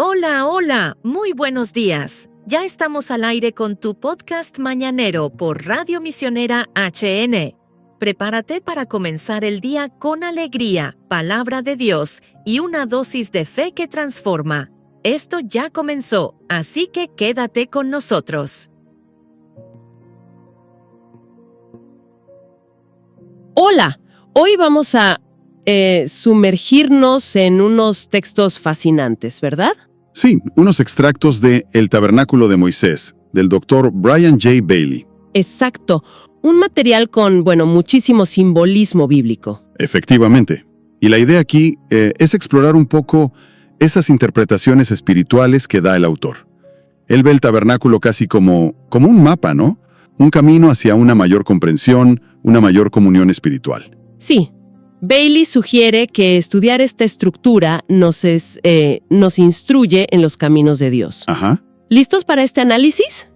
Hola, hola, muy buenos días. Ya estamos al aire con tu podcast mañanero por Radio Misionera HN. Prepárate para comenzar el día con alegría, palabra de Dios y una dosis de fe que transforma. Esto ya comenzó, así que quédate con nosotros. Hola, hoy vamos a sumergirnos en unos textos fascinantes, ¿verdad? Sí, unos extractos de El Tabernáculo de Moisés, del Dr. Brian J. Bailey. Exacto, un material con, muchísimo simbolismo bíblico. Efectivamente. Y la idea aquí es explorar un poco esas interpretaciones espirituales que da el autor. Él ve el tabernáculo casi como un mapa, ¿no? Un camino hacia una mayor comprensión, una mayor comunión espiritual. Sí. Bailey sugiere que estudiar esta estructura nos instruye en los caminos de Dios. Ajá. ¿Listos para este análisis?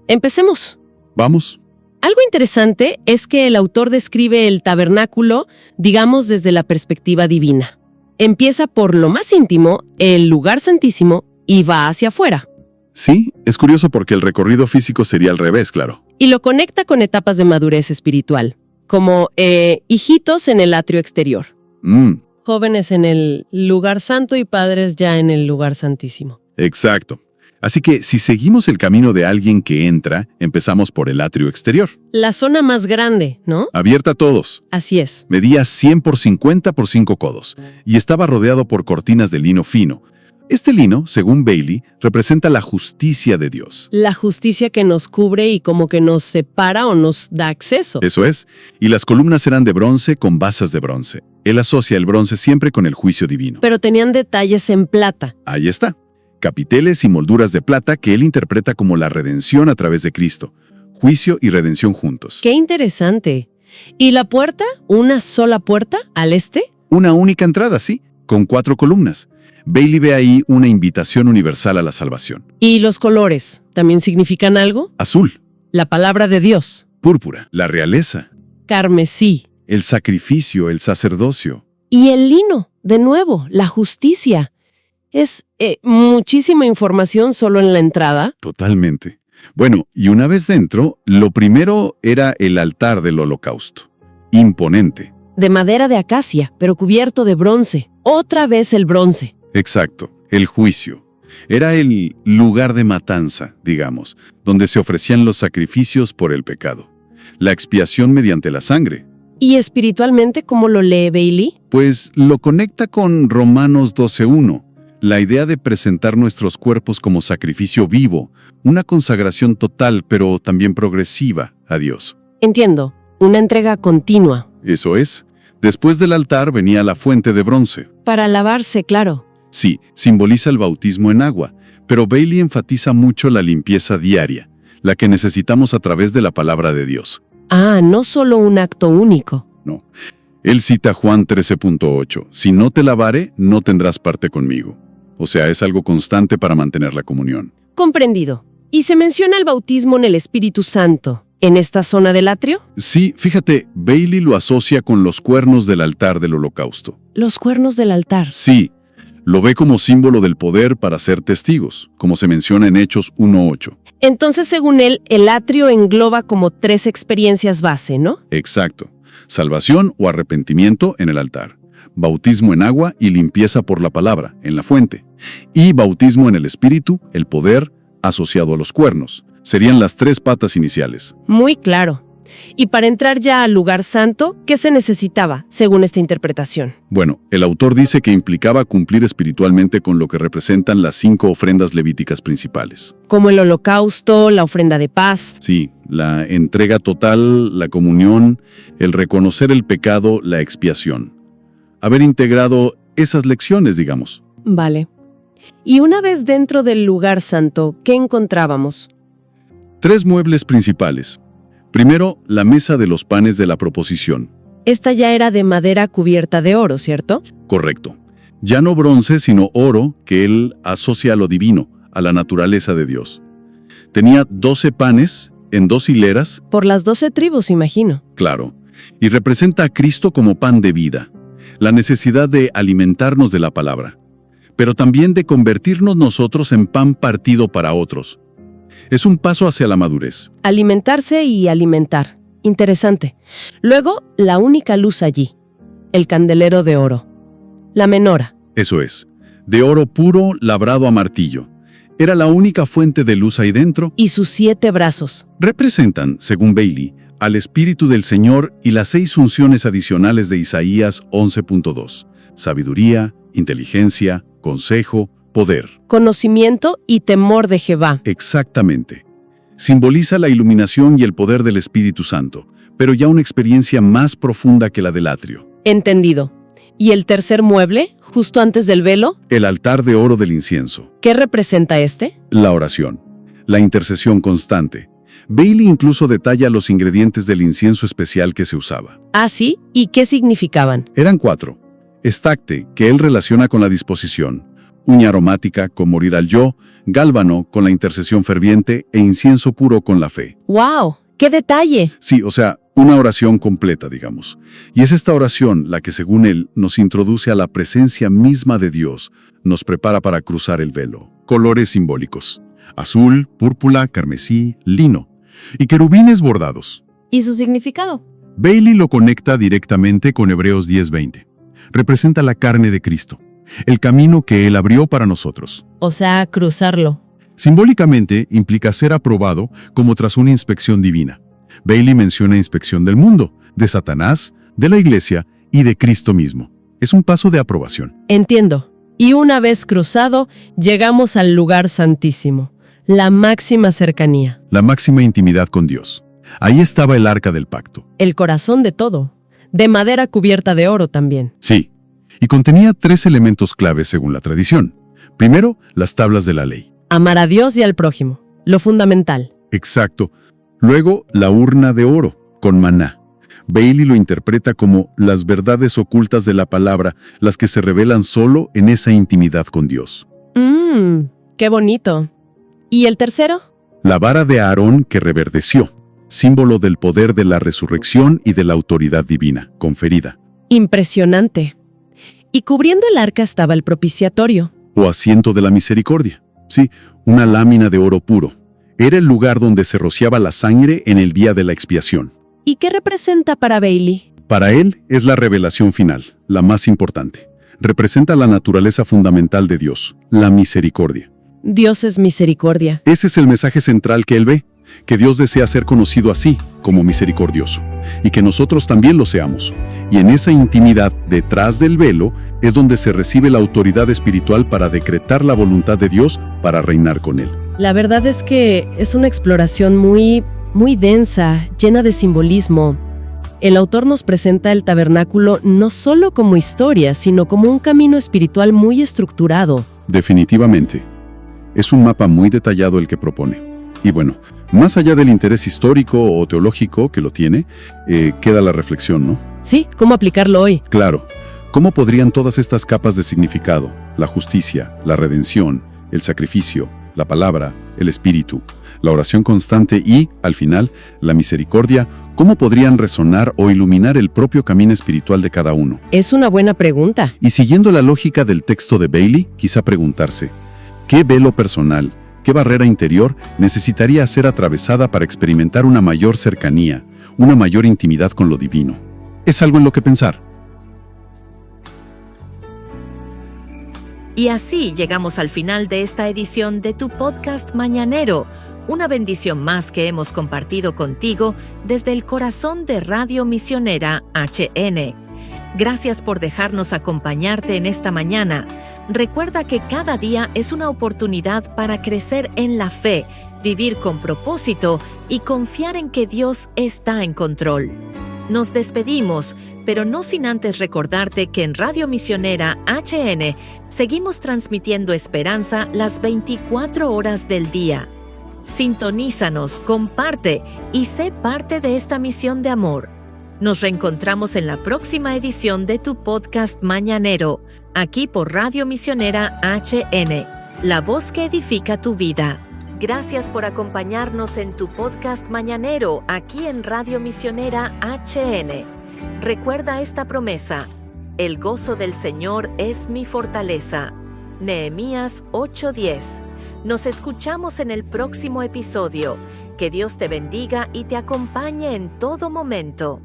Empecemos. Vamos. Algo interesante es que el autor describe el tabernáculo, digamos, desde la perspectiva divina. Empieza por lo más íntimo, el lugar santísimo, y va hacia afuera. Sí, es curioso porque el recorrido físico sería al revés, claro. Y lo conecta con etapas de madurez espiritual, como hijitos en el atrio exterior. Jóvenes en el lugar santo y padres ya en el lugar santísimo. Exacto. Así que si seguimos el camino de alguien que entra, empezamos por el atrio exterior. La zona más grande, ¿no? Abierta a todos. Así es. Medía 100 por 50 por 5 codos y estaba rodeado por cortinas de lino fino. Este lino, según Bailey, representa la justicia de Dios. La justicia que nos cubre y como que nos separa o nos da acceso. Eso es. Y las columnas eran de bronce con basas de bronce. Él asocia el bronce siempre con el juicio divino. Pero tenían detalles en plata. Ahí está. Capiteles y molduras de plata que él interpreta como la redención a través de Cristo. Juicio y redención juntos. ¡Qué interesante! ¿Y la puerta? ¿Una sola puerta al este? Una única entrada, sí, con 4 columnas. Bailey ve ahí una invitación universal a la salvación. ¿Y los colores también significan algo? Azul. La palabra de Dios. Púrpura. La realeza. Carmesí. El sacrificio, el sacerdocio. Y el lino, de nuevo, la justicia. Es muchísima información solo en la entrada. Totalmente. Bueno, y una vez dentro, lo primero era el altar del holocausto. Imponente. De madera de acacia, pero cubierto de bronce. Otra vez el bronce. Exacto, el juicio. Era el lugar de matanza, digamos, donde se ofrecían los sacrificios por el pecado. La expiación mediante la sangre. ¿Y espiritualmente cómo lo lee Bailey? Pues lo conecta con Romanos 12:1. La idea de presentar nuestros cuerpos como sacrificio vivo, una consagración total pero también progresiva a Dios. Entiendo, una entrega continua. Eso es. Después del altar venía la fuente de bronce. Para lavarse, claro. Sí, simboliza el bautismo en agua, pero Bailey enfatiza mucho la limpieza diaria, la que necesitamos a través de la palabra de Dios. Ah, no solo un acto único. No. Él cita Juan 13:8, si no te lavare, no tendrás parte conmigo. O sea, es algo constante para mantener la comunión. Comprendido. ¿Y se menciona el bautismo en el Espíritu Santo en esta zona del atrio? Sí, fíjate, Bailey lo asocia con los cuernos del altar del holocausto. Los cuernos del altar. Sí, lo ve como símbolo del poder para ser testigos, como se menciona en Hechos 1:8. Entonces, según él, el atrio engloba como 3 experiencias base, ¿no? Exacto. Salvación o arrepentimiento en el altar. Bautismo en agua y limpieza por la palabra, en la fuente. Y bautismo en el Espíritu, el poder, asociado a los cuernos. Serían las 3 patas iniciales. Muy claro. Y para entrar ya al lugar santo, ¿qué se necesitaba, según esta interpretación? Bueno, el autor dice que implicaba cumplir espiritualmente con lo que representan las 5 ofrendas levíticas principales. Como el holocausto, la ofrenda de paz. Sí, la entrega total, la comunión, el reconocer el pecado, la expiación. Haber integrado esas lecciones, digamos. Vale. Y una vez dentro del lugar santo, ¿qué encontrábamos? 3 muebles principales. Primero, la mesa de los panes de la proposición. Esta ya era de madera cubierta de oro, ¿cierto? Correcto. Ya no bronce, sino oro, que él asocia a lo divino, a la naturaleza de Dios. Tenía 12 panes en 2 hileras. Por las 12 tribus, imagino. Claro. Y representa a Cristo como pan de vida. La necesidad de alimentarnos de la palabra. pero también de convertirnos nosotros en pan partido para otros. Es un paso hacia la madurez. Alimentarse y alimentar. Interesante. Luego, la única luz allí. El candelero de oro. La menora. Eso es, de oro puro labrado a martillo. Era la única fuente de luz ahí dentro. Y sus 7 brazos. Representan, según Bailey, al Espíritu del Señor y las 6 unciones adicionales de Isaías 11.2. Sabiduría, inteligencia, consejo, poder. Conocimiento y temor de Jehová. Exactamente. Simboliza la iluminación y el poder del Espíritu Santo, pero ya una experiencia más profunda que la del atrio. Entendido. ¿Y el tercer mueble, justo antes del velo? El altar de oro del incienso. ¿Qué representa este? La oración. La intercesión constante. Bailey incluso detalla los ingredientes del incienso especial que se usaba. Ah, sí. ¿Y qué significaban? Eran 4. Estacte, que él relaciona con la disposición. Uña aromática, con morir al yo. Gálbano, con la intercesión ferviente. E incienso puro, con la fe. ¡Wow! ¡Qué detalle! Sí, o sea, una oración completa, digamos. Y es esta oración la que, según él, nos introduce a la presencia misma de Dios, nos prepara para cruzar el velo. Colores simbólicos: azul, púrpura, carmesí, lino. Y querubines bordados. ¿Y su significado? Bailey lo conecta directamente con Hebreos 10:20. Representa la carne de Cristo, el camino que Él abrió para nosotros. O sea, cruzarlo. Simbólicamente implica ser aprobado como tras una inspección divina. Bailey menciona inspección del mundo, de Satanás, de la iglesia y de Cristo mismo. Es un paso de aprobación. Entiendo. Y una vez cruzado, llegamos al lugar santísimo, la máxima cercanía. La máxima intimidad con Dios. Ahí estaba el arca del pacto. El corazón de todo. De madera cubierta de oro también. Sí, y contenía 3 elementos claves según la tradición. Primero, las tablas de la ley. Amar a Dios y al prójimo. Lo fundamental. Exacto. Luego, la urna de oro, con maná. Bailey lo interpreta como las verdades ocultas de la palabra, las que se revelan solo en esa intimidad con Dios. ¡Qué bonito! ¿Y el tercero? La vara de Aarón que reverdeció, símbolo del poder de la resurrección y de la autoridad divina, conferida. Impresionante. Y cubriendo el arca estaba el propiciatorio. O asiento de la misericordia. Sí, una lámina de oro puro. Era el lugar donde se rociaba la sangre en el día de la expiación. ¿Y qué representa para Bailey? Para él es la revelación final, la más importante. Representa la naturaleza fundamental de Dios, la misericordia. Dios es misericordia. Ese es el mensaje central que él ve, que Dios desea ser conocido así, como misericordioso, y que nosotros también lo seamos. Y en esa intimidad, detrás del velo, es donde se recibe la autoridad espiritual para decretar la voluntad de Dios para reinar con él. La verdad es que es una exploración muy densa, llena de simbolismo. El autor nos presenta el tabernáculo no solo como historia, sino como un camino espiritual muy estructurado. Definitivamente. Es un mapa muy detallado el que propone. Y bueno, más allá del interés histórico o teológico que lo tiene, queda la reflexión, ¿no? Sí, ¿cómo aplicarlo hoy? Claro. ¿Cómo podrían todas estas capas de significado, la justicia, la redención, el sacrificio, la palabra, el espíritu, la oración constante y, al final, la misericordia, cómo podrían resonar o iluminar el propio camino espiritual de cada uno? Es una buena pregunta. Y siguiendo la lógica del texto de Bailey, quizá preguntarse, ¿qué velo personal, qué barrera interior necesitaría ser atravesada para experimentar una mayor cercanía, una mayor intimidad con lo divino? Es algo en lo que pensar. Y así llegamos al final de esta edición de tu podcast mañanero, una bendición más que hemos compartido contigo desde el corazón de Radio Misionera HN. Gracias por dejarnos acompañarte en esta mañana. Recuerda que cada día es una oportunidad para crecer en la fe, vivir con propósito y confiar en que Dios está en control. Nos despedimos, pero no sin antes recordarte que en Radio Misionera HN seguimos transmitiendo esperanza las 24 horas del día. Sintonízanos, comparte y sé parte de esta misión de amor. Nos reencontramos en la próxima edición de tu podcast mañanero, aquí por Radio Misionera HN, la voz que edifica tu vida. Gracias por acompañarnos en tu podcast mañanero, aquí en Radio Misionera HN. Recuerda esta promesa: el gozo del Señor es mi fortaleza. Nehemías 8:10. Nos escuchamos en el próximo episodio. Que Dios te bendiga y te acompañe en todo momento.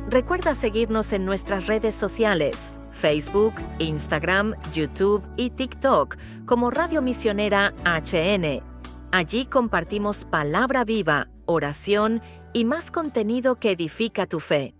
Recuerda seguirnos en nuestras redes sociales, Facebook, Instagram, YouTube y TikTok como Radio Misionera HN. Allí compartimos palabra viva, oración y más contenido que edifica tu fe.